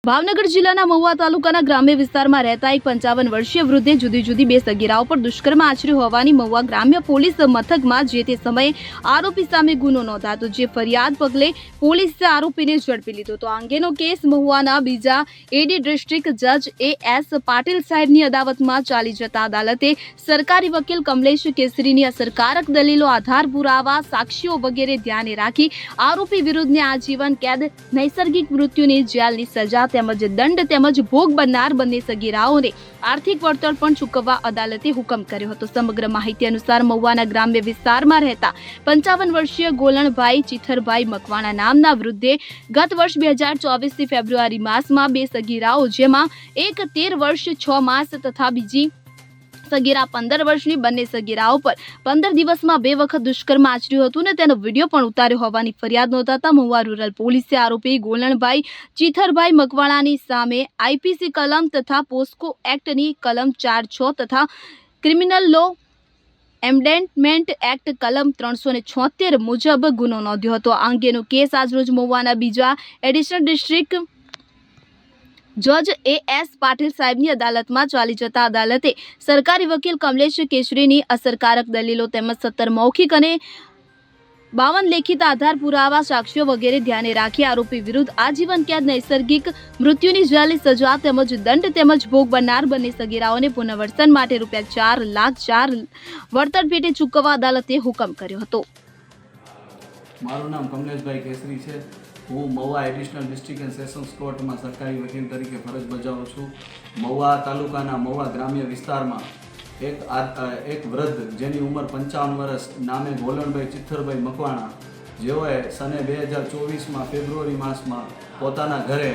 ભાવનગર જિલ્લાના મહુવા તાલુકાના ગ્રામ્ય વિસ્તારમાં રહેતા એક 55 વર્ષીય વૃદ્ધે જુદી જુદી બે સગીરાઓ પર દુષ્કર્મ આચર્યું હોવાની મહુવા ગ્રામ્ય પોલીસ મથકમાં જે તે સમયે આરોપી સામે ગુનો નોંધાતો, જે ફરિયાદ પગલે પોલીસે આરોપીને ઝડપી લીધો. તો આ અંગેનો કેસ મહુવાના બીજા એડી ડિસ્ટ્રિક્ટ જજ એ.એસ. પાટીલ સાહેબની અદાવતમાં ચાલી જતા અદાલતે સરકારી વકીલ કમલેશ કેસરીની અસરકારક દલીલો, આધાર પુરાવા, સાક્ષીઓ વગેરે ધ્યાને રાખી આરોપી વિરુદ્ધને આજીવન કેદ, નૈસર્ગિક મૃત્યુની જેલની સજા તેમજ દંડ તેમજ ભોગ બનનાર બંને સગીરાઓને આર્થિક વળતર પણ ચૂકવવા અદાલતે હુકમ કર્યો હતો. સમગ્ર માહિતી અનુસાર મહુવાના ગ્રામ્ય વિસ્તારમાં રહેતા 55 વર્ષીય ગોલણભાઈ ચિથરભાઈ મકવાણા નામના વૃદ્ધે ગત વર્ષ 2024 ફેબ્રુઆરી માસમાં બે સગીરાઓ, જેમાં એક 13 વર્ષ 6 માસ તથા બીજી સગીરા 15 વર્ષની બંને સગીરાઓ પર 15 દિવસમાં 2 વખત દુષ્કર્મ આચર્યું હતું ને તેનો વિડીયો પણ ઉતાર્યો હોવાની ફરિયાદ નોંધાતા મહુવા રૂરલ પોલીસે આરોપી ગોલણભાઈ ચિથરભાઈ મકવાણાની સામે આઈપીસી કલમ તથા પોસ્કો એક્ટની કલમ 4(6) તથા ક્રિમિનલ લો એમેન્ડમેન્ટ એક્ટ કલમ 376 મુજબ ગુનો નોંધ્યો હતો. આ અંગેનો કેસ આજરોજ મહુવાના બીજા એડિશનલ ડિસ્ટ્રિક્ટ જજ એ.એસ. પાટીલ સાહેબની અદાલતમાં ચાલી જતા અદાલતે સરકારી વકીલ કમલેશ કેસરીની અસરકારક દલીલો તેમજ 17 મૌખિક અને 52 લેખિત આધાર પુરાવા, સાક્ષીઓ વગેરે ધ્યાને રાખી આરોપી વિરુદ્ધ આજીવન કેદ, નૈસર્ગિક મૃત્યુની જેલની સજા તેમજ દંડ તેમજ ભોગ બનનાર બંને સગીરાઓને પુનર્વસન માટે ₹4 લાખ વળતર પેટે ચૂકવવા અદાલતે હુકમ કર્યો હતો. મારું નામ કમલેશભાઈ કેસરી છે. હું Mahuva additional district and sessions કોર્ટમાં સરકારી વકીલ તરીકે ફરજ બજાવું છું. મહુવા તાલુકાના મહુવા ગ્રામ્ય વિસ્તારમાં એક વૃદ્ધ જેની ઉંમર 55 વર્ષ, નામે ગોલણભાઈ ચિથ્થરભાઈ મકવાણા, જેઓએ સને 2024માં ફેબ્રુઆરી માસમાં પોતાના ઘરે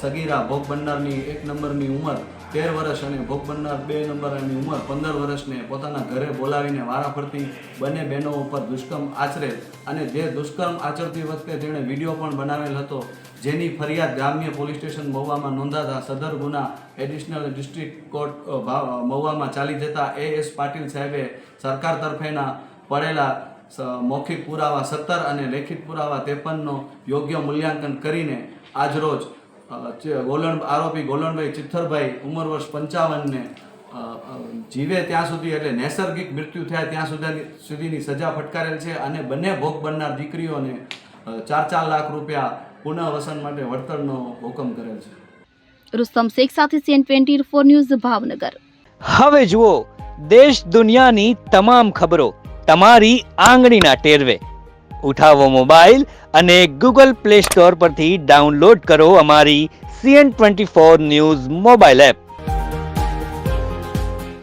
સગીરા ભોગ બનનારની 1 નંબરની ઉંમર 13 વર્ષ અને ભોગ બનનાર 2 નંબરની ઉંમર 15 વર્ષને પોતાના ઘરે બોલાવીને વારાફરતી બંને બહેનો ઉપર દુષ્કર્મ આચરેલ અને જે દુષ્કર્મ આચરતી વખતે તેણે વિડીયો પણ બનાવેલ હતો, જેની ફરિયાદ ગ્રામ્ય પોલીસ સ્ટેશન મહુવામાં નોંધાતા સદર ગુના એડિશનલ ડિસ્ટ્રિક્ટ કોર્ટ મહુવામાં ચાલી જતા એ.એસ. પાટીલ સાહેબે સરકાર તરફેના પડેલા મૌખિક પુરાવા 17 અને લેખિત પુરાવા 53નો યોગ્ય મૂલ્યાંકન કરીને આજરોજ આરોપી ગોલણભાઈ ચિથ્થરભાઈ ઉંમર વર્ષ 55ને જીવે ત્યાં સુધી એટલે નૈસર્ગિક મૃત્યુ થયા ત્યાં સુધીની સજા ફટકારેલ છે અને બંને ભોગ બનનાર દીકરીઓને ₹4 લાખ પુનઃવસન માટે વળતરનો હુકમ કરેલ છે. રુસ્તમ શેખ સાથે CN24 ન્યૂઝ ભાવનગર. હવે જુઓ દેશ દુનિયાની તમામ ખબરો તમારી આંગળીના ટેરવે. ઉઠાવો મોબાઈલ અને Google Play Store પરથી ડાઉનલોડ કરો અમારી CN24 ન્યૂઝ મોબાઈલ એપ.